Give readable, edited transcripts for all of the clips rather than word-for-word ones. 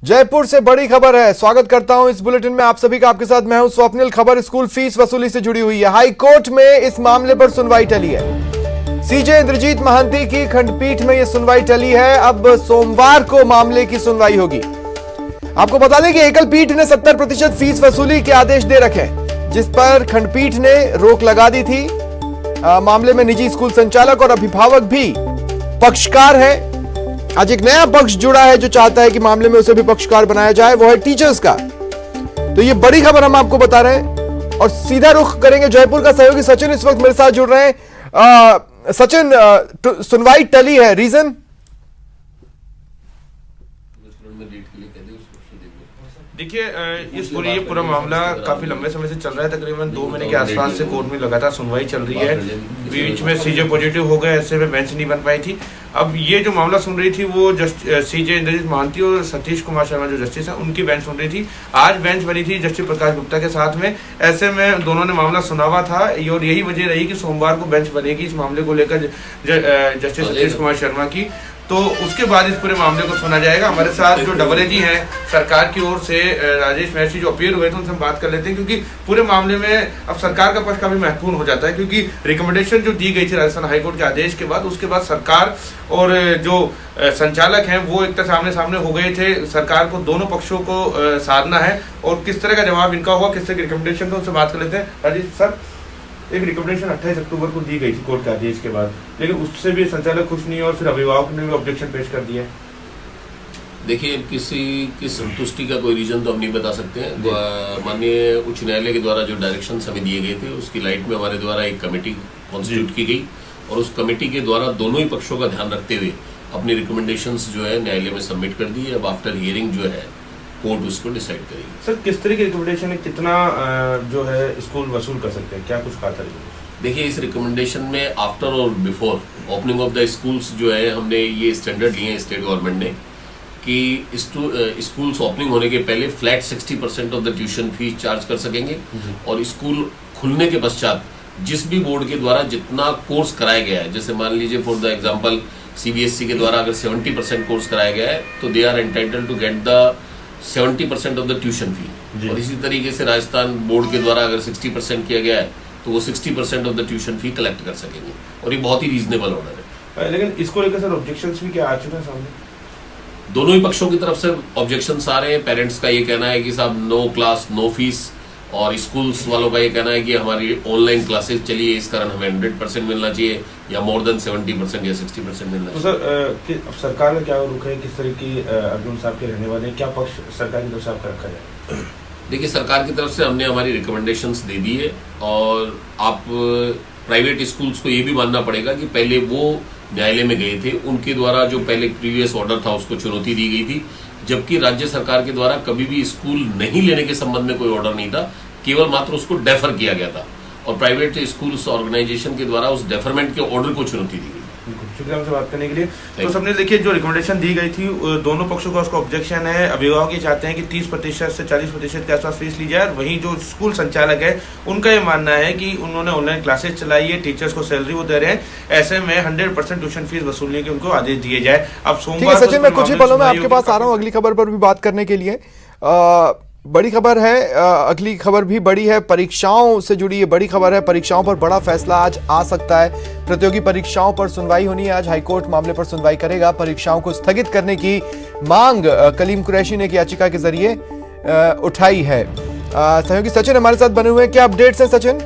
जयपुर से बड़ी खबर है। स्वागत करता हूं इस बुलेटिन में आप सभी का। आपके साथ मैं हूं स्वप्निल। खबर स्कूल फीस वसूली से जुड़ी हुई है। हाई कोर्ट में इस मामले पर सुनवाई टली है। सीजे इंद्रजीत महांती की खंडपीठ में यह सुनवाई टली है। अब सोमवार को मामले की सुनवाई होगी। आपको बता दें कि एकल पीठ ने 70% फीस वसूली के आदेश दे रखे, जिस पर खंडपीठ ने रोक लगा दी थी। मामले में निजी स्कूल संचालक और अभिभावक भी पक्षकार है। आज एक नया पक्ष जुड़ा है जो चाहता है कि मामले में उसे भी पक्षकार बनाया जाए, वो है टीचर्स का। तो ये बड़ी खबर हम आपको बता रहे हैं और सीधा रुख करेंगे जयपुर का। सहयोगी सचिन इस वक्त मेरे साथ जुड़ रहे हैं। सचिन, सुनवाई टली है, रीजन? देखिए, ये पूरा मामला काफी लंबे समय से चल रहा है। तकरीबन 2 महीने के आसपास से कोर्ट में लगातार सुनवाई चल रही है। बीच में सीजे पॉजिटिव हो गए, ऐसे में बेंच नहीं बन पाई थी। अब ये जो मामला सुन रही थी वो सीजे इंद्रजीत महांती और सतीश कुमार शर्मा जो जस्टिस हैं, उनकी बेंच सुन रही थी। आज बेंच बनी थी जस्टिस प्रकाश गुप्ता के साथ में। ऐसे में दोनों ने मामला सुना हुआ था और यही वजह रही कि सोमवार को बेंच बनेगी इस मामले को लेकर जस्टिस सतीश कुमार शर्मा की। तो उसके बाद इस पूरे मामले को सुना जाएगा। हमारे साथ जो डबल एजी हैं सरकार की ओर से, राजेश महर्षि जो अपीयर हुए थे, उनसे हम बात कर लेते हैं, क्योंकि पूरे मामले में अब सरकार का पक्ष काफी महत्वपूर्ण हो जाता है। क्योंकि रिकमेंडेशन जो दी गई थी राजस्थान हाईकोर्ट के आदेश के बाद, उसके बाद सरकार और जो संचालक हैं वो एक तरह आमने सामने हो गए थे। सरकार को दोनों पक्षों को साधना है और किस तरह का जवाब इनका हुआ, किस तरह की रिकमेंडेशन था, उनसे बात कर लेते हैं। राजेश सर, एक रिकमेंडेशन 28 अक्टूबर को दी गई थी कोर्ट के आदेश के बाद, लेकिन उससे भी संचालक खुश नहीं और फिर अभिभावक ने भी ऑब्जेक्शन पेश कर दिया। देखिए, किसी की संतुष्टि का कोई रीजन तो हम नहीं बता सकते हैं। माननीय उच्च न्यायालय के द्वारा जो डायरेक्शन हमें दिए गए थे, उसकी लाइट में हमारे द्वारा एक कमेटी कॉन्स्टिट्यूट की गई और उस कमेटी के द्वारा दोनों ही पक्षों का ध्यान रखते हुए अपनी रिकमेंडेशंस जो है न्यायालय में सबमिट कर दी। अब आफ्टर हियरिंग जो है कोर्ट उसको डिसाइड करेगी। सर, किस तरह की रिकमेंडेशन है, कितना जो है स्कूल वसूल कर सकते हैं, क्या कुछ कहा था? देखिए, इस रिकमेंडेशन में आफ्टर और before opening of the schools जो है हमने ये स्टैंडर्ड लिए हैं स्टेट गवर्नमेंट ने कि स्कूल्स ओपनिंग होने के पहले flat 60% of the tuition fees charge कर सकेंगे और स्कूल खुलने के पश्चात जिस भी बोर्ड के द्वारा जितना कोर्स कराया गया है, जैसे मान लीजिए फॉर द एग्जाम्पल CBSE के द्वारा अगर 70% कोर्स कराया गया है तो they are entitled to get the 70% of the tuition fee. और इसी तरीके से राजस्थान बोर्ड के द्वारा अगर 60% किया गया है तो वो 60% of the tuition fee collect कर सकेंगे और ये बहुत ही रीजनेबल ऑर्डर है। लेकिन इसको लेकर सर ऑब्जेक्शंस भी क्या आ चुके हैं सामने? दोनों ही पक्षों की तरफ से ऑब्जेक्शंस आ रहे हैं। पेरेंट्स का ये कहना है कि साहब नो क्लास नो फीस, और स्कूल्स वालों का ये कहना है कि हमारी ऑनलाइन क्लासेस चलिए, इस कारण हमें 100% मिलना चाहिए या मोर देन 70% या 60% मिलना चाहिए। तो सर, सरकार का क्या रुख है, किस तरह की अर्जुन साहब के रहने वाले, क्या पक्ष सरकार की तरफ से आपका रखा जाए? देखिए, सरकार की तरफ से हमने हमारी रिकमेंडेशंस दे दी है और आप प्राइवेट स्कूल्स को ये भी मानना पड़ेगा कि पहले वो न्यायालय में गए थे, उनके द्वारा जो पहले प्रीवियस ऑर्डर था उसको चुनौती दी गई थी, जबकि राज्य सरकार के द्वारा कभी भी स्कूल नहीं लेने के संबंध में कोई ऑर्डर नहीं था, केवल मात्र उसको डेफर किया गया था और प्राइवेट स्कूल्स ऑर्गेनाइजेशन के द्वारा उस डेफरमेंट के ऑर्डर को चुनौती दी गई। शुक्रिया हमसे बात करने के लिए। तो सबने देखिए जो रिकमेंडेशन दी गई थी, दोनों पक्षों का उसका ऑब्जेक्शन है। अभिभावक ये चाहते हैं कि 30% से 40% के आसपास फीस ली जाए। वहीं जो स्कूल संचालक है उनका ये मानना है कि उन्होंने ऑनलाइन क्लासेस चलाई है, टीचर्स को सैलरी वो दे रहे हैं, ऐसे में 100% ट्यूशन फीस वसूलने के उनको आदेश दिए जाए। अब सोमवार सचिन, मैं कुछ ही पलों में आपके पास आ रहा हूँ अगली खबर पर भी बात करने के लिए। बड़ी खबर है, अगली खबर भी बड़ी है, परीक्षाओं से जुड़ी ये बड़ी खबर है। परीक्षाओं पर बड़ा फैसला आज आ सकता है। प्रतियोगी परीक्षाओं पर सुनवाई होनी है आज। हाईकोर्ट मामले पर सुनवाई करेगा। परीक्षाओं को स्थगित करने की मांग कलीम कुरैशी ने एक याचिका के जरिए उठाई है। सहयोगी सचिन हमारे साथ बने हुए हैं, क्या अपडेट्स हैं सचिन?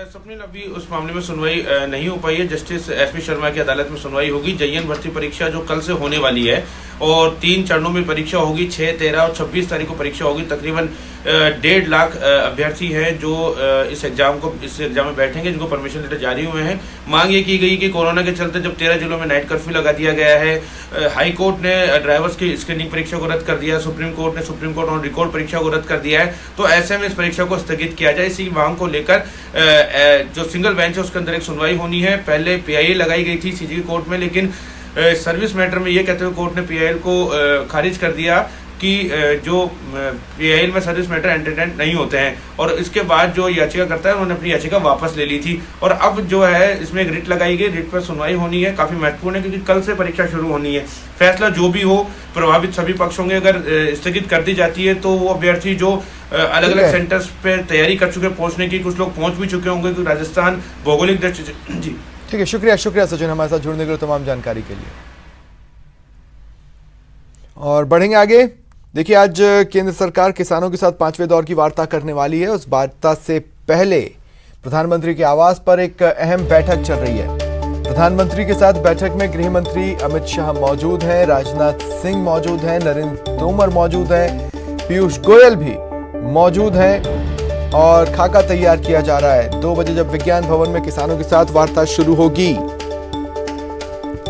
स्वप्निल, अभी उस मामले में सुनवाई नहीं हो पाई है। जस्टिस SP शर्मा की अदालत में सुनवाई होगी। JN भर्ती परीक्षा जो कल से होने वाली है और 3 चरणों में परीक्षा होगी, 6, 13 और 26 तारीख को परीक्षा होगी। तकरीबन 1.5 लाख अभ्यर्थी हैं जो इस एग्जाम में बैठेंगे, जिनको परमिशन लेटर जारी हुए हैं। मांग ये की गई कि कोरोना के चलते जब 13 जिलों में नाइट कर्फ्यू लगा दिया गया है, हाई कोर्ट ने ड्राइवर्स की स्क्रीनिंग परीक्षा को रद्द कर दिया, सुप्रीम कोर्ट ऑन रिकॉर्ड परीक्षा को रद्द कर दिया है, तो ऐसे में इस परीक्षा को स्थगित किया जाए। इसी मांग को लेकर जो सिंगल बेंच है उसके अंदर एक सुनवाई होनी है। पहले PIL लगाई गई थी CJE कोर्ट में, लेकिन सर्विस मैटर में ये कहते हुए कोर्ट ने PIL को खारिज कर दिया कि जो PIL में सर्विस मैटर एंटरटेन नहीं होते हैं, और इसके बाद जो याचिका करता है उन्होंने अपनी याचिका वापस ले ली थी, और अब जो है इसमें एक रिट लगाई गई, रिट पर सुनवाई होनी है। काफी महत्वपूर्ण है क्योंकि कल से परीक्षा शुरू होनी है। फैसला जो भी हो, प्रभावित सभी पक्ष होंगे। अगर स्थगित कर दी जाती है तो वो अभ्यर्थी जो अलग अलग सेंटर्स पे तैयारी कर चुके पहुंचने की, कुछ लोग पहुंच भी चुके होंगे क्योंकि राजस्थान भौगोलिक दृष्टि से। जी ठीक है, शुक्रिया सचिन हमारे साथ जुड़ने के लिए, तमाम जानकारी के लिए। और बढ़ेंगे आगे। देखिए, आज केंद्र सरकार किसानों के साथ 5वें दौर की वार्ता करने वाली है। उस वार्ता से पहले प्रधानमंत्री के आवास पर एक अहम बैठक चल रही है। प्रधानमंत्री के साथ बैठक में गृह मंत्री अमित शाह मौजूद हैं, राजनाथ सिंह मौजूद हैं, नरेंद्र तोमर मौजूद हैं, पीयूष गोयल भी मौजूद हैं, और खाका तैयार किया जा रहा है। 2 बजे जब विज्ञान भवन में किसानों के साथ वार्ता शुरू होगी।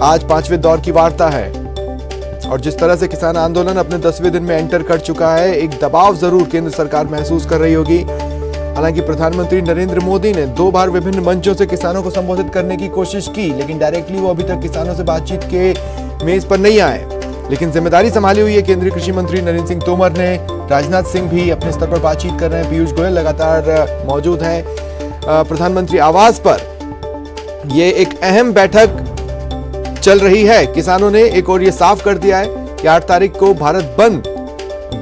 आज 5वें दौर की वार्ता है, और जिस तरह से किसान आंदोलन अपने 10वें दिन में एंटर कर चुका है, एक दबाव जरूर केंद्र सरकार महसूस कर रही होगी। हालांकि प्रधानमंत्री नरेंद्र मोदी ने 2 बार विभिन्न मंचों से किसानों को संबोधित करने की कोशिश की, लेकिन डायरेक्टली वो अभी तक किसानों से बातचीत के मेज पर नहीं आए। लेकिन जिम्मेदारी संभाली हुई है केंद्रीय कृषि मंत्री नरेंद्र सिंह तोमर ने। राजनाथ सिंह भी अपने स्तर पर बातचीत कर रहे हैं, पीयूष गोयल लगातार मौजूद हैं प्रधानमंत्री आवास पर। ये एक अहम बैठक चल रही है। किसानों ने एक और ये साफ कर दिया है कि 8 तारीख को भारत बंद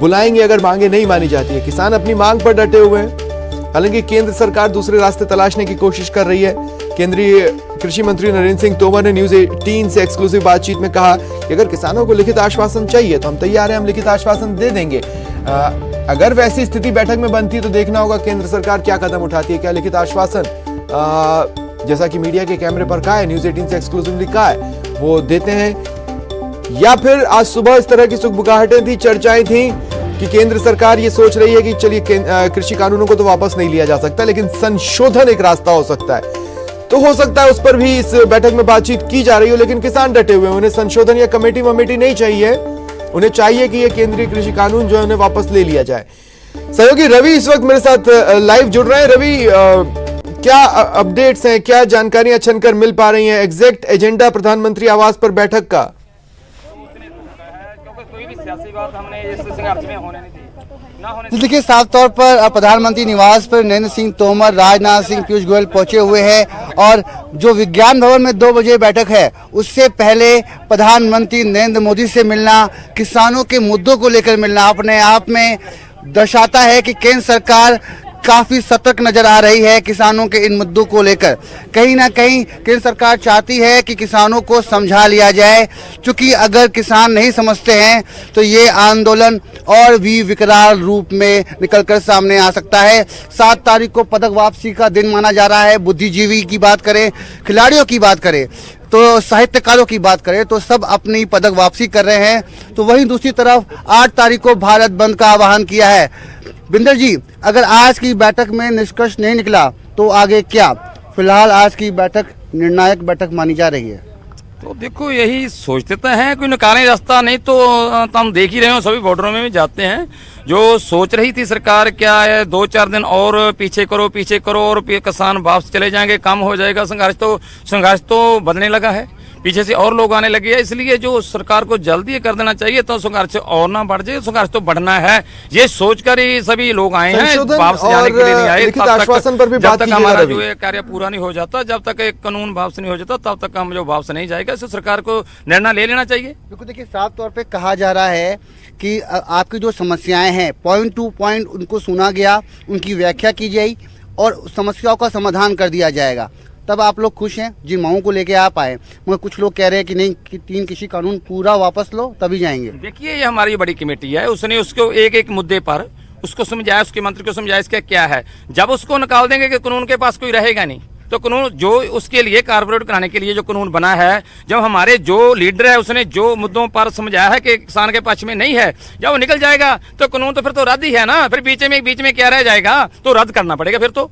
बुलाएंगे अगर मांगे नहीं मानी जाती है। किसान अपनी मांग पर डटे हुए हैं। हालांकि केंद्र सरकार दूसरे रास्ते तलाशने की कोशिश कर रही है। केंद्रीय कृषि मंत्री नरेंद्र सिंह तोमर ने न्यूज 18 से एक्सक्लूसिव बातचीत में कहा कि अगर किसानों को लिखित आश्वासन चाहिए तो हम तैयार हैं, हम लिखित आश्वासन दे देंगे। अगर वैसी स्थिति बैठक में बनती है तो देखना होगा केंद्र सरकार क्या कदम उठाती है। क्या लिखित आश्वासन, जैसा कि मीडिया के कैमरे पर कहा है, न्यूज 18 से एक्सक्लूसिवली कहा है, वो देते हैं, या फिर आज सुबह इस तरह की सुगबुगाहटें थी, चर्चाएं थी कि केंद्र सरकार ये सोच रही है कि चलिए कृषि कानूनों को तो वापस नहीं लिया जा सकता, लेकिन संशोधन एक रास्ता हो सकता है। तो हो सकता है उस पर भी इस बैठक में बातचीत की जा रही हो, लेकिन किसान डटे हुए हैं। उन्हें संशोधन या कमेटी वमेटी नहीं चाहिए, उन्हें चाहिए कि ये केंद्रीय कृषि कानून जो है उन्हें वापस ले लिया जाए। सहयोगी रवि इस वक्त मेरे साथ लाइव जुड़ रहे हैं। रवि, क्या अपडेट्स हैं, क्या जानकारियां छनकर मिल पा रही हैं? एग्जैक्ट एजेंडा प्रधानमंत्री आवास पर बैठक का? कोई भी सियासी बात हमने इस संघर्ष में होने नहीं दी। देखिए, साफ तौर पर प्रधानमंत्री निवास पर नरेंद्र सिंह तोमर, राजनाथ सिंह, पीयूष गोयल पहुंचे हुए हैं, और जो विज्ञान भवन में 2 बजे बैठक है, उससे पहले प्रधानमंत्री नरेंद्र मोदी से मिलना, किसानों के मुद्दों को लेकर मिलना अपने आप में दर्शाता है कि केंद्र सरकार काफी सतर्क नजर आ रही है किसानों के इन मुद्दों को लेकर। कहीं ना कहीं केंद्र सरकार चाहती है कि किसानों को समझा लिया जाए, क्योंकि अगर किसान नहीं समझते हैं तो ये आंदोलन और भी विकराल रूप में निकलकर सामने आ सकता है। 7 तारीख को पदक वापसी का दिन माना जा रहा है। बुद्धिजीवी की बात करें, खिलाड़ियों की बात करें, तो साहित्यकारों की बात करें, तो सब अपनी पदक वापसी कर रहे हैं। तो वहीं दूसरी तरफ 8 तारीख को भारत बंद का आह्वान किया है। बिंदर जी, अगर आज की बैठक में निष्कर्ष नहीं निकला तो आगे क्या? फिलहाल आज की बैठक निर्णायक बैठक मानी जा रही है। तो देखो, यही सोचते तो हैं, कोई निकालें रास्ता, नहीं तो हम देख ही रहे हो, सभी बॉर्डरों में भी जाते हैं। जो सोच रही थी सरकार क्या है, 2-4 दिन और पीछे करो और किसान वापस चले जाएंगे, कम हो जाएगा संघर्ष तो बढ़ने लगा है, पीछे से और लोग आने लगे हैं। इसलिए जो सरकार को जल्दी कर देना चाहिए तो संघर्ष और ना बढ़ जाए, संघर्ष तो बढ़ना है, ये सोचकर ही सभी लोग आए हैं, वापस जाने के लिए नहीं आए। आश्वासन पर भी जब तक हमारा जो कार्य पूरा नहीं हो जाता, जब तक एक कानून वापस नहीं हो जाता, तब तक हम जो वापस नहीं जाएगा। इससे सरकार को निर्णय ले लेना चाहिए। बिल्कुल, देखिए, साफ तौर पे कहा जा रहा है कि आपकी जो समस्याएं हैं, पॉइंट टू पॉइंट उनको सुना गया, उनकी व्याख्या की जाएगी और समस्याओं का समाधान कर दिया जाएगा। तब आप लोग खुश हैं जिन मांगों को लेके आप आए, मगर कुछ लोग कह रहे हैं कि नहीं, कि 3 कृषि कानून पूरा वापस लो तभी जाएंगे। देखिए, ये हमारी बड़ी कमेटी है, उसने उसको एक मुद्दे पर उसको समझाया, उसके मंत्री को समझाया इसका क्या है। जब उसको निकाल देंगे कि कानून के पास कोई रहेगा नहीं, तो कानून जो उसके लिए कारपोरेट कराने के लिए जो कानून बना है, जब हमारे जो लीडर है उसने जो मुद्दों पर समझाया है कि किसान के पक्ष में नहीं है, जब वो निकल जाएगा तो कानून तो फिर तो रद्द ही है ना। फिर बीच में क्या रह जाएगा, तो रद्द करना पड़ेगा। फिर तो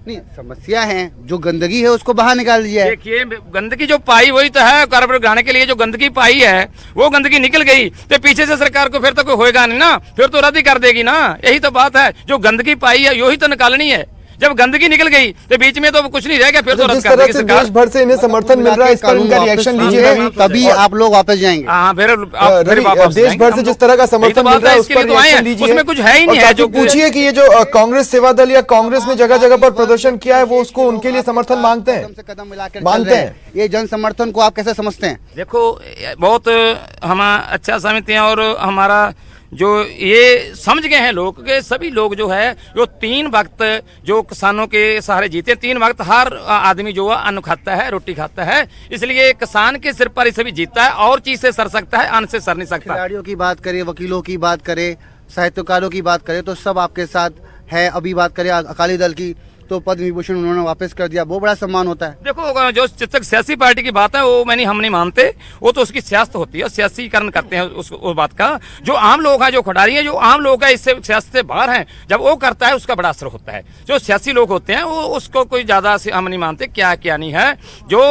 नहीं, समस्या है, जो गंदगी है उसको बाहर निकाल दिया है। देखिए, गंदगी जो पाई वही तो है, कारपोरेट घराने के लिए जो गंदगी पाई है वो गंदगी निकल गई, तो पीछे से सरकार को फिर तो कोई होएगा नहीं ना, फिर तो रद्द ही कर देगी ना। यही तो बात है, जो गंदगी पाई है यही तो निकालनी है। जब गंदगी निकल गई तो बीच में तो कुछ नहीं रह गया, फिर तो रद्द जिस कर तरह देगी से सरकार। देश भर से इन्हें समर्थन मिल रहा है, इस पर इनका रिएक्शन लीजिए रवि। तभी आप लोग वापस जाएंगे। हाँ, फिर रवि, देश भर से जिस तरह का समर्थन मिल रहा है उस पर रिएक्शन लीजिए। उसमें कुछ है ही नहीं और है ताकि जो पूछिए कि ये जो कांग्रेस सेवा दल या कांग्रेस ने जगह जगह पर प्रदर्शन किया है, वो उसको उनके लिए समर्थन मांगते हैं, कदम से कदम मिलाकर मानते चल रहे हैं। ये जन समर्थन को आप कैसे समझते हैं? देखो बहुत हम अच्छा समझते हैं, और हमारा जो ये समझ गए हैं लोग के सभी लोग जो है जो 3 वक्त जो किसानों के सहारे जीते, 3 वक्त हर आदमी जो है अन्न खाता है, रोटी खाता है, इसलिए किसान के सिर पर ही सभी जीतता है, और चीज से सर सकता है, अन्न से सर नहीं सकता। खिलाड़ियों की बात करें, वकीलों की बात करें, साहित्यकारों की बात करें, तो सब आपके साथ है। अभी बात करें अकाली दल की, तो पद्म विभूषण उन्होंने वापस कर दिया, वो बड़ा सम्मान होता है। देखो जो जिस तक सियासी पार्टी की बात है वो हम नहीं मानते, वो तो उसकी सियासत होती है, सियासीकरण करते हैं उस बात का। जो आम लोग हैं, जो खिलाड़ी हैं, जो आम लोग हैं, इससे सियासत से बाहर हैं, जब वो करता है उसका बड़ा असर होता है। जो सियासी लोग होते हैं वो उसको कोई ज्यादा हम नहीं मानते क्या नहीं है। जो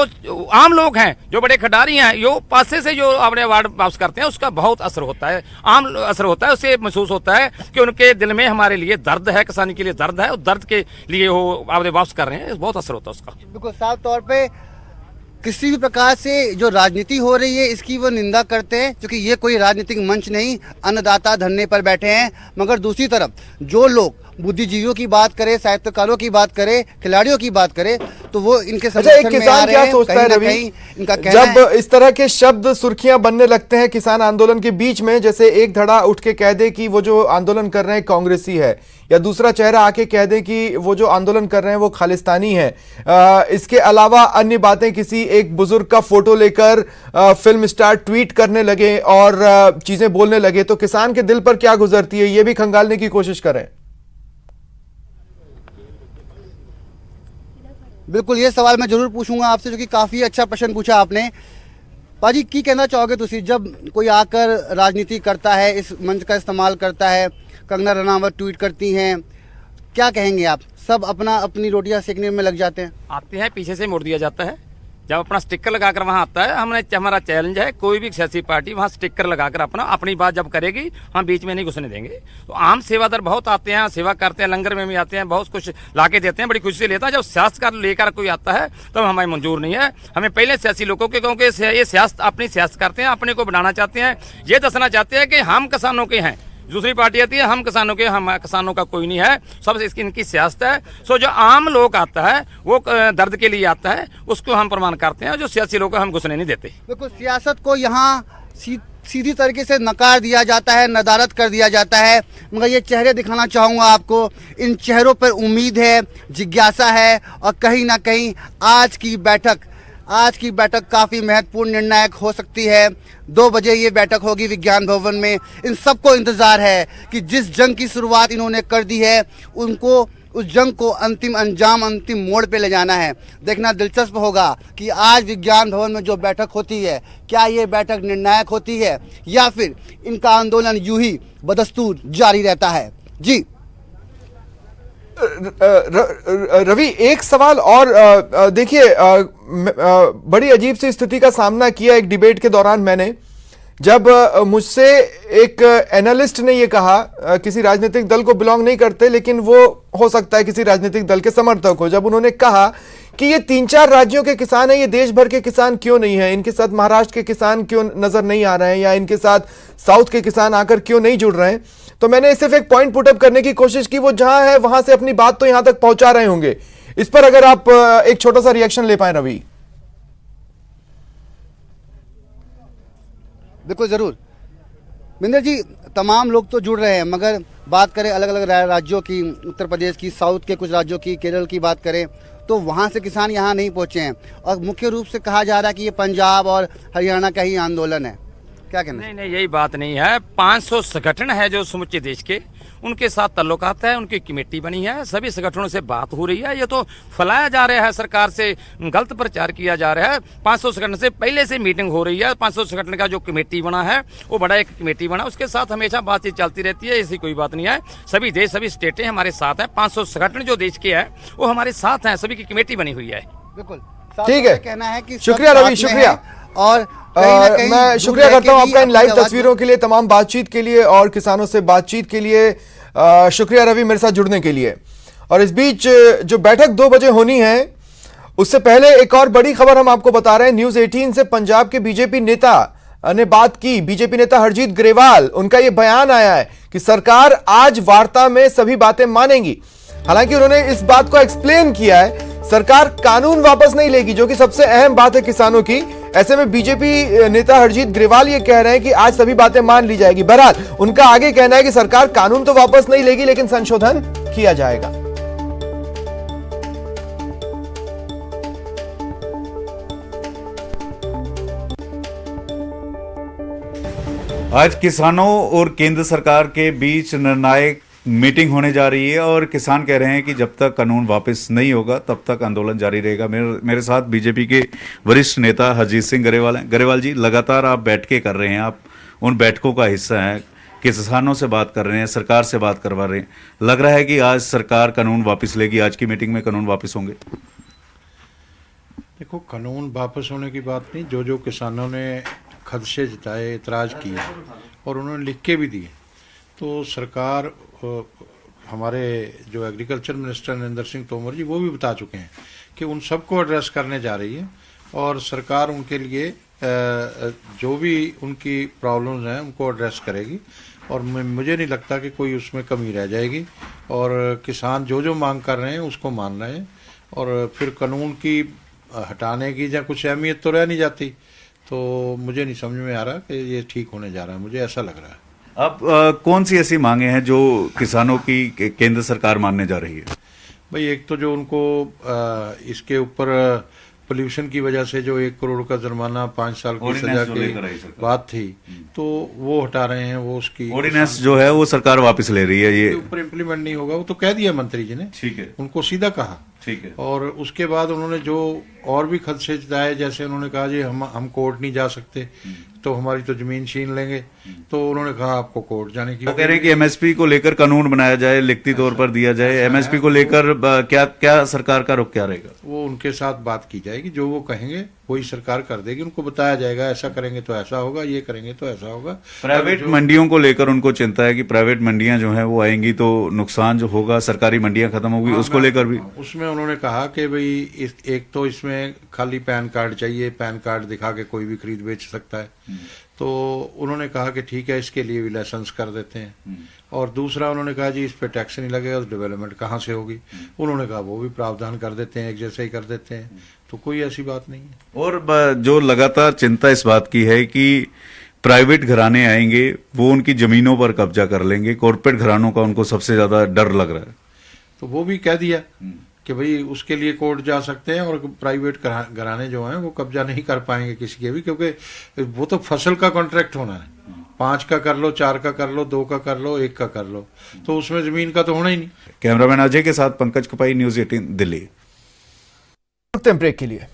आम लोग हैं, जो बड़े खिलाड़ी हैं, जो पासे से जो अपने अवार्ड वापस करते हैं, उसका बहुत असर होता है, आम असर होता है। उससे महसूस होता है कि उनके दिल में हमारे लिए दर्द है, किसानी के लिए दर्द है, और दर्द के लिए वो आपने वापस कर रहे हैं, बहुत असर होता है उसका। बिल्कुल साफ तौर पे किसी भी प्रकार से जो राजनीति हो रही है इसकी वो निंदा करते हैं, क्योंकि ये कोई राजनीतिक मंच नहीं, अन्नदाता धरने पर बैठे हैं। मगर दूसरी तरफ जो लोग बुद्धिजीवियों की बात करें, साहित्यकारों की बात करें, खिलाड़ियों की बात करें, तो वो इनके अच्छा, एक किसान क्या सोचता है रवि, इनका कहना जब इस तरह के शब्द सुर्खियां बनने लगते हैं किसान आंदोलन के बीच में, जैसे एक धड़ा उठ के कह दे कि वो जो आंदोलन कर रहे हैं कांग्रेसी है, या दूसरा चेहरा आके कह दे कि वो जो आंदोलन कर रहे हैं वो खालिस्तानी है, इसके अलावा अन्य बातें, किसी एक बुजुर्ग का फोटो लेकर फिल्म स्टार ट्वीट करने लगे और चीजें बोलने लगे, तो किसान के दिल पर क्या गुजरती है, ये भी खंगालने की कोशिश करें। बिल्कुल, ये सवाल मैं जरूर पूछूंगा आपसे, जो कि काफी अच्छा प्रश्न पूछा आपने। पाजी की कहना चाहोगे तुसी, जब कोई आकर राजनीति करता है, इस मंच का इस्तेमाल करता है, कंगना रनावत ट्वीट करती हैं, क्या कहेंगे आप? सब अपनी रोटियां सेकने में लग जाते हैं, आते हैं, पीछे से मोड़ दिया जाता है। जब अपना स्टिकर लगाकर वहां आता है, हमारा चैलेंज है, कोई भी सियासी पार्टी वहां स्टिकर लगाकर अपनी बात जब करेगी, हम बीच में नहीं घुसने देंगे। तो आम सेवादार बहुत आते हैं, सेवा करते हैं, लंगर में भी आते हैं, बहुत कुछ लाके देते हैं, बड़ी खुशी से लेता है। जब सियासत लेकर कोई आता है तब हमें मंजूर नहीं है। हमें पहले सियासी लोगों के, क्योंकि ये सियासत अपनी सियासत करते हैं, अपने को बनाना चाहते हैं, ये दसना चाहते हैं कि हम किसानों के हैं। दूसरी पार्टी आती है, हम किसानों के, हम किसानों का कोई नहीं है, सब इसकी इनकी सियासत है। सो जो आम लोग आता है वो दर्द के लिए आता है, उसको हम प्रमाण करते हैं, जो सियासी लोग हम घुसने नहीं देते। बिल्कुल, सियासत को यहाँ सीधी तरीके से नकार दिया जाता है, नदारत कर दिया जाता है। मगर ये चेहरे दिखाना चाहूँगा आपको, इन चेहरों पर उम्मीद है, जिज्ञासा है, और कहीं ना कहीं आज की बैठक काफ़ी महत्वपूर्ण, निर्णायक हो सकती है। 2 बजे ये बैठक होगी विज्ञान भवन में। इन सबको इंतज़ार है कि जिस जंग की शुरुआत इन्होंने कर दी है, उनको उस जंग को अंतिम अंजाम, अंतिम मोड़ पे ले जाना है। देखना दिलचस्प होगा कि आज विज्ञान भवन में जो बैठक होती है, क्या ये बैठक निर्णायक होती है, या फिर इनका आंदोलन यूं ही बदस्तूर जारी रहता है। जी रवि, एक सवाल और, देखिए बड़ी अजीब सी स्थिति का सामना किया एक डिबेट के दौरान मैंने, जब मुझसे एक एनालिस्ट ने ये कहा, किसी राजनीतिक दल को बिलोंग नहीं करते लेकिन वो हो सकता है किसी राजनीतिक दल के समर्थक हो, जब उन्होंने कहा कि ये 3-4 राज्यों के किसान हैं, ये देश भर के किसान क्यों नहीं है, इनके साथ महाराष्ट्र के किसान क्यों नजर नहीं आ रहे हैं, या इनके साथ साउथ के किसान आकर क्यों नहीं जुड़ रहे हैं, तो मैंने सिर्फ एक पॉइंट पुटअप करने की कोशिश की, वो जहां है वहां से अपनी बात तो यहां तक पहुंचा रहे होंगे। इस पर अगर आप एक छोटा सा रिएक्शन ले पाए रवि। बिल्कुल जरूर मिंदर जी, तमाम लोग तो जुड़ रहे हैं, मगर बात करें अलग अलग राज्यों की, उत्तर प्रदेश की, साउथ के कुछ राज्यों की, केरल की बात करें, तो वहाँ से किसान यहाँ नहीं पहुँचे हैं, और मुख्य रूप से कहा जा रहा है कि ये पंजाब और हरियाणा का ही आंदोलन है। क्या कहना? नहीं, यही बात नहीं है। 500 संगठन है जो समूचे देश के, उनके साथ ताल्लुकात है, उनकी कमेटी बनी है, सभी संगठनों से बात हो रही है। ये तो फैलाया जा रहा है, सरकार से गलत प्रचार किया जा रहा है। 500 संगठन से पहले से मीटिंग हो रही है। 500 संगठन का जो कमेटी बना है वो बड़ा एक कमेटी बना, उसके साथ हमेशा बातचीत चलती रहती है, ऐसी कोई बात नहीं है। सभी देश, सभी स्टेटें हमारे साथ हैं। 500 संगठन जो देश के है वो हमारे साथ हैं, सभी की कमेटी बनी हुई है। बिल्कुल ठीक है, कहना है कि शुक्रिया रवि, शुक्रिया। और मैं शुक्रिया करता हूं आपका इन लाइव तस्वीरों के लिए, तमाम बातचीत के लिए और किसानों से बातचीत के लिए। शुक्रिया रवि, मेरे साथ जुड़ने के लिए। और इस बीच जो बैठक 2 बजे होनी है, उससे पहले एक और बड़ी खबर हम आपको बता रहे हैं। न्यूज 18 से पंजाब के बीजेपी नेता ने बात की। बीजेपी नेता हरजीत ग्रेवाल, उनका यह बयान आया है कि सरकार आज वार्ता में सभी बातें मानेगी। हालांकि उन्होंने इस बात को एक्सप्लेन किया है, सरकार कानून वापस नहीं लेगी, जो कि सबसे अहम बात है किसानों की। ऐसे में बीजेपी नेता हरजीत ग्रेवाल ये कह रहे हैं कि आज सभी बातें मान ली जाएगी। बहरहाल उनका आगे कहना है कि सरकार कानून तो वापस नहीं लेगी, लेकिन संशोधन किया जाएगा। आज किसानों और केंद्र सरकार के बीच निर्णायक मीटिंग होने जा रही है और किसान कह रहे हैं कि जब तक कानून वापस नहीं होगा तब तक आंदोलन जारी रहेगा। मेरे साथ बीजेपी के वरिष्ठ नेता हरजीत सिंह ग्रेवाल हैं। ग्रेवाल जी, लगातार आप बैठकें कर रहे हैं, आप उन बैठकों का हिस्सा हैं, किसानों से बात कर रहे हैं, सरकार से बात करवा रहे हैं। लग रहा है कि आज सरकार कानून वापस लेगी, आज की मीटिंग में कानून वापस होंगे? देखो, कानून वापस होने की बात नहीं। जो किसानों ने खदशे जताए, एतराज़ किए और उन्होंने लिख के भी दिए, तो सरकार, हमारे जो एग्रीकल्चर मिनिस्टर नरेंद्र सिंह तोमर जी, वो भी बता चुके हैं कि उन सबको एड्रेस करने जा रही है और सरकार उनके लिए जो भी उनकी प्रॉब्लम्स हैं उनको एड्रेस करेगी। और मुझे नहीं लगता कि कोई उसमें कमी रह जाएगी। और किसान जो मांग कर रहे हैं उसको मान रहे हैं और फिर कानून की हटाने की या कुछ अहमियत तो रह नहीं जाती। तो मुझे नहीं समझ में आ रहा कि ये ठीक होने जा रहा है, मुझे ऐसा लग रहा है। अब कौन सी ऐसी मांगे हैं जो किसानों की केंद्र सरकार मानने जा रही है? भाई, एक तो जो उनको इसके ऊपर पोल्यूशन की वजह से जो 1 करोड़ का जुर्माना, 5 साल की सजा की बात थी, तो वो हटा रहे हैं। वो उसकी ऑर्डिनेंस जो है वो सरकार वापस ले रही है। ये ऊपर इम्प्लीमेंट नहीं होगा, वो तो कह दिया मंत्री जी ने। ठीक है, उनको सीधा कहा। ठीक है। और उसके बाद उन्होंने जो और भी खदशे जताए, जैसे उन्होंने कहा जी हम कोर्ट नहीं जा सकते, तो हमारी तो जमीन छीन लेंगे। तो उन्होंने कहा आपको कोर्ट जाने की। वो कह रहे हैं कि एमएसपी को लेकर कानून बनाया जाए, लिखती तौर पर दिया जाए। एमएसपी को लेकर क्या सरकार का रुख क्या रहेगा? वो उनके साथ बात की जाएगी, जो वो कहेंगे वही सरकार कर देगी। उनको बताया जाएगा ऐसा करेंगे तो ऐसा होगा, ये करेंगे तो ऐसा होगा। प्राइवेट मंडियों को लेकर उनको चिंता है कि प्राइवेट मंडियां जो हैं वो आएंगी तो नुकसान जो होगा, सरकारी मंडियां खत्म होगी, उसको लेकर भी उसमें उन्होंने कहा कि भाई एक तो इसमें खाली पैन कार्ड चाहिए, पैन कार्ड दिखा के कोई भी खरीद बेच सकता है। तो उन्होंने कहा कि ठीक है, इसके लिए भी लाइसेंस कर देते हैं। और दूसरा उन्होंने कहा जी इस पे टैक्स नहीं लगेगा तो डेवलपमेंट कहाँ से होगी। उन्होंने कहा वो भी प्रावधान कर देते हैं, एक जैसे ही कर देते हैं। तो कोई ऐसी बात नहीं है। और जो लगातार चिंता इस बात की है कि प्राइवेट घराने आएंगे, वो उनकी जमीनों पर कब्जा कर लेंगे। कॉर्पोरेट घरानों का उनको सबसे ज्यादा डर लग रहा है। तो वो भी कह दिया कि भाई उसके लिए कोर्ट जा सकते हैं और प्राइवेट घराने जो हैं वो कब्जा नहीं कर पाएंगे किसी के भी, क्योंकि वो तो फसल का कॉन्ट्रैक्ट होना है। 5 का कर लो, 4 का कर लो, 2 का कर लो, 1 का कर लो, तो उसमें जमीन का तो होना ही नहीं। कैमरामैन अजय के साथ पंकज कपाई, न्यूज 18 दिल्ली। ब्रेक के लिए